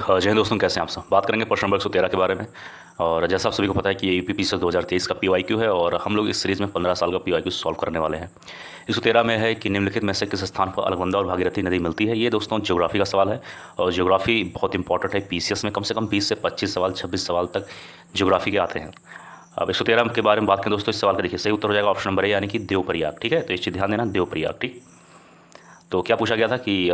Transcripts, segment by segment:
जय हिंद दोस्तों, कैसे हैं आप सब। बात करेंगे प्रश्न नंबर 113 के बारे में। और जैसा आप सभी को पता है कि ये यूपी पीसीएस 2023 का पीवाईक्यू है और हम लोग इस सीरीज़ में 15 साल का पीवाईक्यू सॉल्व करने वाले हैं। 113 में है कि निम्नलिखित में से किस स्थान पर अलकनंदा और भागीरथी नदी मिलती है। ये दोस्तों ज्योग्राफी का सवाल है और ज्योग्राफी बहुत इंपॉर्टेंट है। पीसीएस में कम से कम 20 से 25 सवाल, 26 सवाल तक ज्योग्राफी के आते हैं। अब 113 के बारे में बात करें दोस्तों, इस सवाल का देखिए सही उत्तर हो जाएगा ऑप्शन नंबर ए यानी कि देवप्रयाग। ठीक है, तो इस चीज़ ध्यान देना, देवप्रयाग। ठीक, तो क्या पूछा गया था कि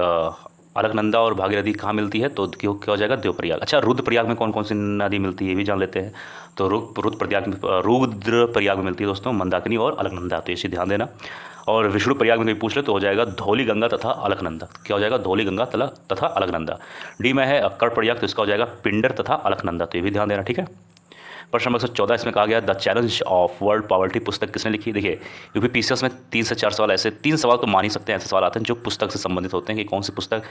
अलकनंदा और भागीरथी कहाँ मिलती है, तो क्या क्या हो जाएगा, देवप्रयाग। अच्छा, रुद्रप्रयाग में कौन कौन सी नदी मिलती है ये भी जान लेते हैं। तो रुद्रप्रयाग में मिलती है दोस्तों मंदाकिनी और अलकनंदा, तो इसे ध्यान देना। और विष्णुप्रयाग में कोई पूछ ले तो हो जाएगा धौली गंगा तथा अलकनंदा। क्या हो जाएगा, धौली गंगा तथा अलकनंदा। डी में है कर्णप्रयाग, तो इसका हो जाएगा पिंडर तथा अलकनंदा, तो ये भी ध्यान देना। ठीक है, प्रश्न नंबर 114 इसमें कहा गया the challenge of world poverty पुस्तक किसने लिखी। देखिए यूपी पीसीएस में 3 से 4 सवाल ऐसे, 3 सवाल तो मान ही सकते हैं, ऐसे सवाल आते हैं जो पुस्तक से संबंधित होते हैं कि कौन सी पुस्तक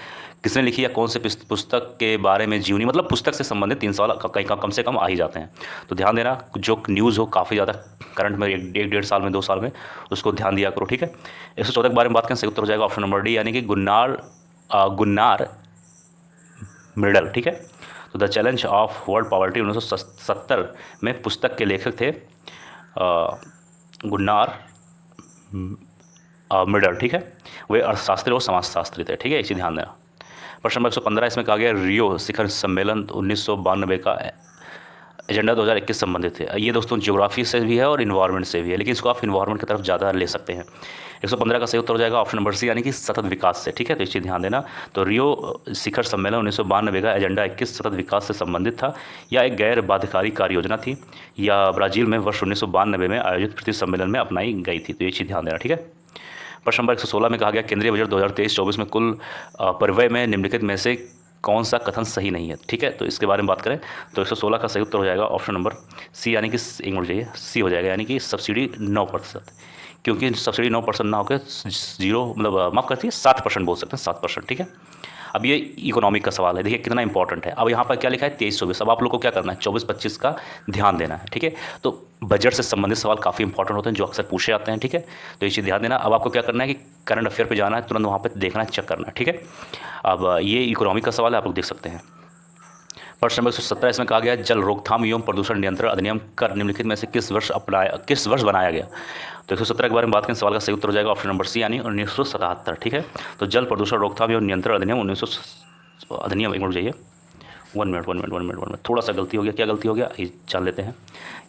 किसने लिखी या कौन से पुस्तक के बारे में जीवनी, मतलब पुस्तक से संबंधित 3 सवाल कहीं कम से कम आ ही जाते हैं। तो ध्यान देना, जो न्यूज़ हो काफ़ी ज़्यादा करंट में, एक डेढ़ साल में 2 साल में, उसको ध्यान दिया करो। ठीक है, 114 के बारे में बात करें, सही उत्तर हो जाएगा ऑप्शन नंबर डी यानी कि गुन्नार मिडल। ठीक है, तो the challenge of world poverty 1970 में पुस्तक के लेखक थे गुन्नार मिडल। ठीक है, वे अर्थशास्त्री और समाजशास्त्री थे। ठीक है, इसी ध्यान देना। प्रश्न नंबर 115 इसमें कहा गया रियो शिखर सम्मेलन 1992 का एजेंडा 2021 संबंधित है। ये दोस्तों ज्योग्राफी से भी है और इन्वायरमेंट से भी है, लेकिन इसको आप इन्वायरमेंट की तरफ ज़्यादा ले सकते हैं। 115 का सही उत्तर हो जाएगा ऑप्शन नंबर सी यानी कि सतत विकास से। ठीक है, तो इस चीज़ ध्यान देना। तो रियो शिखर सम्मेलन 1992 का एजेंडा 21 सतत विकास से संबंधित था, या एक गैर बाध्यकारी कार्य योजना थी, या ब्राज़ील में वर्ष 1992 में आयोजित पृथ्वी सम्मेलन में अपनाई गई थी, तो ये चीज़ ध्यान देना। ठीक है, प्रश्न नंबर 116 में कहा गया केंद्रीय बजट 2023-24 में कुल परिव्यय में निम्नलिखित में से कौन सा कथन सही नहीं है। ठीक है, तो इसके बारे में बात करें तो 116 का सही उत्तर हो जाएगा ऑप्शन नंबर सी यानी कि एक मिनट जाइए, सी हो जाएगा यानी कि सब्सिडी 9%, क्योंकि सब्सिडी 9% ना होकर 0 मतलब माफ़ करती है 7% बोल सकते हैं, 7%। ठीक है, अब ये इकोनॉमिक का सवाल है, देखिए कितना इंपॉर्टेंट है। अब यहाँ पर क्या लिखा है 23-24, अब आप लोग को क्या करना है 24-25 का ध्यान देना है। ठीक है, तो बजट से संबंधित सवाल काफ़ी इंपॉर्टेंट होते हैं जो अक्सर पूछे जाते हैं। ठीक है, तो ये चीज़ ध्यान देना। अब आपको क्या करना है कि करंट अफेयर पे जाना है, तुरंत वहाँ पर देखना है, चेक करना है। ठीक है, अब ये इकोनॉमिक का सवाल है, आप लोग देख सकते हैं। प्रश्न नंबर 117 इसमें कहा गया जल रोकथाम एवं प्रदूषण नियंत्रण अधिनियम कर निम्नलिखित में से किस वर्ष बनाया गया। तो 117 के बारे में बात करें, सवाल का सही उत्तर हो जाएगा ऑप्शन नंबर सी यानी 1977। ठीक है, तो जल प्रदूषण रोकथाम एवं नियंत्रण अधिनियम 1900 अधिनियम, एक मिनट जाइए, वन मिनट, थोड़ा सा गलती हो गया। क्या गलती हो गया ये जान लेते हैं।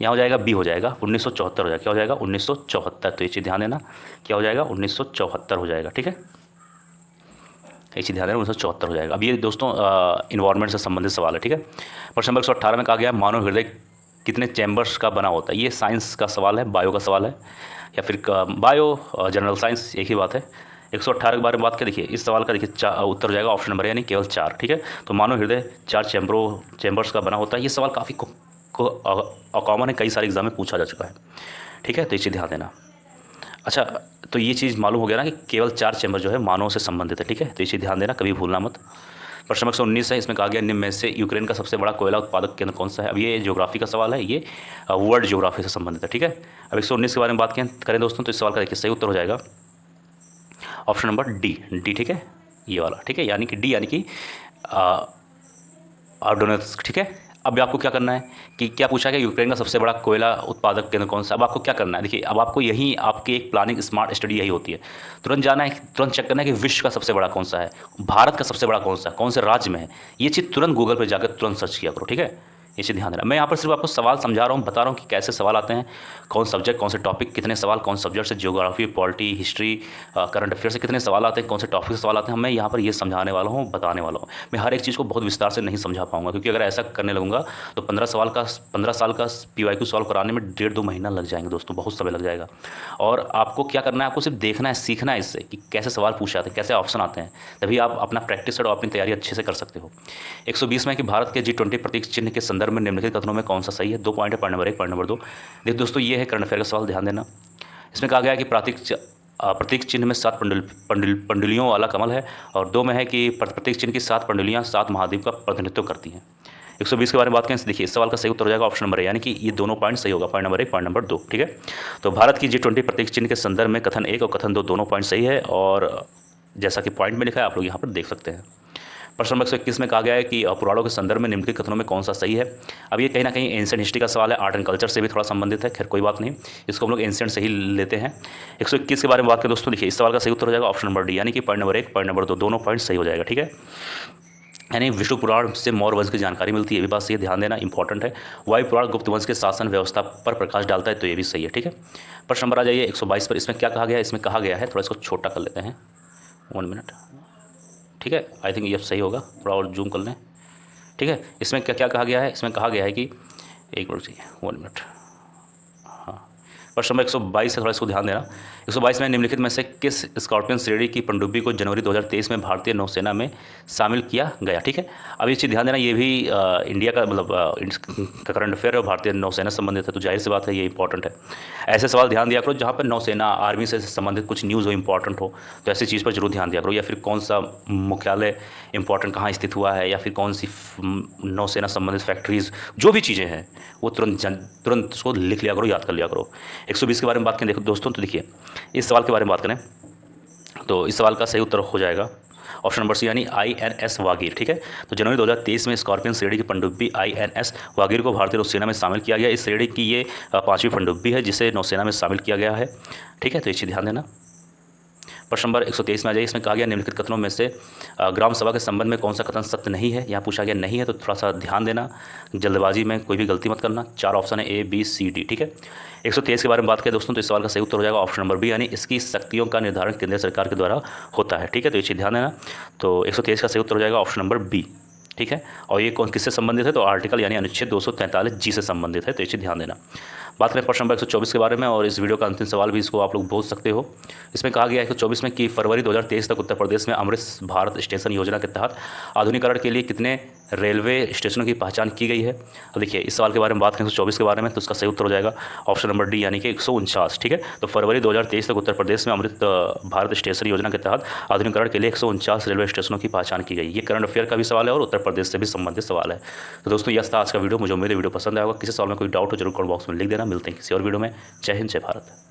यहाँ हो जाएगा बी, हो जाएगा 1974 हो जाएगा। क्या हो जाएगा 1974, तो ये चीज़ ध्यान देना, क्या हो जाएगा 1974 हो जाएगा। ठीक है, एक चीज़ ध्यान देना 1974 हो जाएगा। अब ये दोस्तों इन्वायरमेंट से संबंधित सवाल है। ठीक है, प्रश्न नंबर 118 में कहा गया मानव हृदय कितने चैम्बर्स का बना होता है। ये साइंस का सवाल है, बायो का सवाल है, या फिर बायो जनरल साइंस, एक ही बात है। 118 के बारे में बात करें, देखिए इस सवाल का देखिए उत्तर हो जाएगा ऑप्शन नंबर यानी केवल 4। ठीक है, तो मानव हृदय 4 चैम्बर्स का बना होता है। ये सवाल काफ़ी कॉमन है, कई सारे एग्जाम में पूछा जा चुका है। ठीक है, तो इसे ध्यान देना। अच्छा, तो ये चीज़ मालूम हो गया ना कि केवल 4 चैम्बर जो है मानव से संबंधित है। ठीक है, तो इसे ध्यान देना, कभी भूलना मत। प्रश्न नंबर 119 है, इसमें कहा गया निम्न में से यूक्रेन का सबसे बड़ा कोयला उत्पादक केंद्र कौन सा है। अब ये ज्योग्राफी का सवाल है, ये वर्ल्ड ज्योग्राफी से संबंधित है। ठीक है, अब 119 के बारे में बात करें दोस्तों, तो इस सवाल का देखिए सही उत्तर हो जाएगा ऑप्शन नंबर डी। ठीक है, ये वाला। ठीक है, यानी कि डी यानी कि ऑर्डोनेट्स। ठीक है, अब आपको क्या करना है कि क्या पूछा गया यूक्रेन का सबसे बड़ा कोयला उत्पादक केंद्र कौन सा। अब आपको क्या करना है, देखिए अब आपको यही आपकी एक प्लानिंग स्मार्ट स्टडी यही होती है, तुरंत जाना है, तुरंत चेक करना है कि विश्व का सबसे बड़ा कौन सा है, भारत का सबसे बड़ा कौन सा, कौन से राज्य में है। ये चीज़ तुरंत गूगल पर जाकर तुरंत सर्च किया करो। ठीक है, ये चीज़ ध्यान देना। मैं यहाँ पर सिर्फ आपको सवाल समझा रहा हूँ, बता रहा हूँ कि कैसे सवाल आते हैं, कौन सब्जेक्ट, कौन से टॉपिक, कितने सवाल, कौन सब्जेक्ट से, geography, polity, history, current affair से कितने सवाल आते हैं, कौन से टॉपिक से सवाल आते हैं। मैं यहाँ पर ये समझाने वाला हूँ, बताने वाला हूँ। मैं हर एक चीज़ को बहुत विस्तार से नहीं समझा पाऊंगा, क्योंकि अगर ऐसा करने लगूंगा तो 15 साल का पीवाईक्यू सॉल्व कराने में 1.5-2 महीना लग जाएंगे दोस्तों, बहुत समय लग जाएगा। और आपको क्या करना है, आपको सिर्फ देखना है, सीखना है इससे कि कैसे सवाल पूछे जाते हैं, कैसे ऑप्शन आते हैं, तभी आप अपना प्रैक्टिस और अपनी तैयारी अच्छे से कर सकते हो। 120 में कि भारत के G20 प्रतीक चिन्ह के संदर्भ में निम्नलिखित कथनों में कौन सा सही है। 2 पॉइंट है, पॉइंट नंबर 1, पॉइंट नंबर 2। देखिए दोस्तों, ये है करंट अफेयर का सवाल, ध्यान देना। इसमें कहा गया है कि प्रतीक चिन्ह में 7 पंडुलियों वाला कमल है, और 2 में है कि प्रतीक चिन्ह की 7 पंडुलियाँ 7 महाद्वीप का प्रतिनिधित्व करती हैं। 120 के बारे में बात करें, देखिए इस सवाल का सही उत्तर हो जाएगा ऑप्शन नंबर ए, यानी कि ये दोनों पॉइंट सही होगा, पॉइंट नंबर 1, पॉइंट नंबर 2। ठीक है, तो भारत की G20 प्रतीक चिन्ह के संदर्भ में कथन 1 और कथन 2 दोनों पॉइंट सही है, और जैसा कि पॉइंट में लिखा है आप लोग यहाँ पर देख सकते हैं। प्रश्न नंबर 121 में कहा गया है कि पुराणों के संदर्भ में निम्नलिखित कथनों में कौन सा सही है। अब ये कहीं ना कहीं एंशिएंट हिस्ट्री का सवाल है, आर्ट एंड कल्चर से भी थोड़ा संबंधित है, खैर कोई बात नहीं, इसको हम लोग एंशिएंट से ही लेते हैं। 121 के बारे में बात करें दोस्तों, देखिए इस सवाल का सही उत्तर हो जाएगा ऑप्शन नंबर डी, यानी कि पॉइंट नंबर 1 पॉइंट नंबर 2 दोनों पॉइंट सही हो जाएगा, ठीक है। यानी विष्णु पुराण से मौर्य वंश की जानकारी मिलती है, ये भी बात सही है, ध्यान देना इंपॉर्टेंट है। वायु पुराण गुप्त वंश के शासन व्यवस्था पर प्रकाश डालता है, तो ये भी सही है, ठीक है। प्रश्न नंबर आ जाइए 122 पर, इसमें क्या कहा गया है, इसमें कहा गया है, थोड़ा इसको छोटा कर लेते हैं, 1 मिनट, ठीक है, आई थिंक ये सही होगा, थोड़ा और जूम कर लें, ठीक है। इसमें क्या क्या कहा गया है, इसमें कहा गया है कि 1 मिनट चाहिए, 1 मिनट, हाँ। प्रश्न नंबर 122 है, थोड़ा इसको ध्यान देना। 122 में निम्नलिखित में से किस स्कॉर्पियन श्रेणी की पनडुब्बी को जनवरी 2023 में भारतीय नौसेना में शामिल किया गया, ठीक है। अब ये चीज़ ध्यान देना, ये भी इंडिया का मतलब करंट अफेयर है, भारतीय नौसेना संबंधित है, तो जाहिर सी बात है ये इंपॉर्टेंट है। ऐसे सवाल ध्यान दिया करो जहाँ पर नौसेना आर्मी से संबंधित कुछ न्यूज़ हो, इंपॉर्टेंट हो, तो ऐसी चीज़ पर जरूर ध्यान दिया करो, या फिर कौन सा मुख्यालय इंपॉर्टेंट कहाँ स्थित हुआ है, या फिर कौन सी नौसेना संबंधित फैक्ट्रीज, जो भी चीज़ें हैं वो तुरंत उसको लिख लिया करो, याद कर लिया करो। 120 के बारे में बात करें देखो दोस्तों, तो देखिए इस सवाल के बारे में बात करें तो इस सवाल का सही उत्तर हो जाएगा ऑप्शन नंबर सी, यानी INS वागीर, ठीक है। तो जनवरी 2023 में स्कॉर्पियन श्रेणी की पनडुब्बी INS वागीर को भारतीय नौसेना में शामिल किया गया। इस श्रेणी की ये 5वीं पनडुब्बी है जिसे नौसेना में शामिल किया गया है, ठीक है, तो ये चीज़ ध्यान देना। प्रश्न नंबर 123 में आ जाइए, इसमें कहा गया निम्नलिखित कथनों में से ग्राम सभा के संबंध में कौन सा कथन सत्य नहीं है, यहाँ पूछा गया नहीं है, तो थोड़ा सा ध्यान देना, जल्दबाजी में कोई भी गलती मत करना। 4 ऑप्शन है A B C D, ठीक है। 123 के बारे में बात करें दोस्तों, तो इस सवाल का सही उत्तर हो जाएगा ऑप्शन नंबर बी, यानी इसकी शक्तियों का निर्धारण केंद्र सरकार के द्वारा होता है, ठीक है, तो ये चीज़ ध्यान देना। तो 123 का सही उत्तर हो जाएगा ऑप्शन नंबर बी, ठीक है। और ये कौन किससे संबंधित है, तो आर्टिकल यानी अनुच्छेद 243G से संबंधित है, तो ये चीज़ ध्यान देना। बात करें प्रश्न नंबर 124 के बारे में, और इस वीडियो का अंतिम सवाल भी इसको आप लोग बोल सकते हो। इसमें कहा गया है 124 में कि फरवरी 2023 तक उत्तर प्रदेश में अमृत भारत स्टेशन योजना के तहत आधुनिकीकरण के लिए कितने रेलवे स्टेशनों की पहचान की गई है। अब देखिए इस सवाल के बारे में बात करें 124 के बारे में, तो उसका सही उत्तर हो जाएगा ऑप्शन नंबर डी, यानी कि 149, ठीक है। तो फरवरी 2023 तक उत्तर प्रदेश में अमृत भारत स्टेशन योजना के तहत आधुनिकीकरण के लिए 149 रेलवे स्टेशनों की पहचान की गई। ये करंट अफेयर का भी सवाल है और उत्तर प्रदेश से भी संबंधित सवाल है। तो दोस्तों यह था आज का वीडियो, मुझे उम्मीद है वीडियो पसंद आएगा। किसी सवाल में कोई डाउट हो जरूर कमेंट बॉक्स में लिख देना। मिलते हैं किसी और वीडियो में। जय हिंद, जय भारत।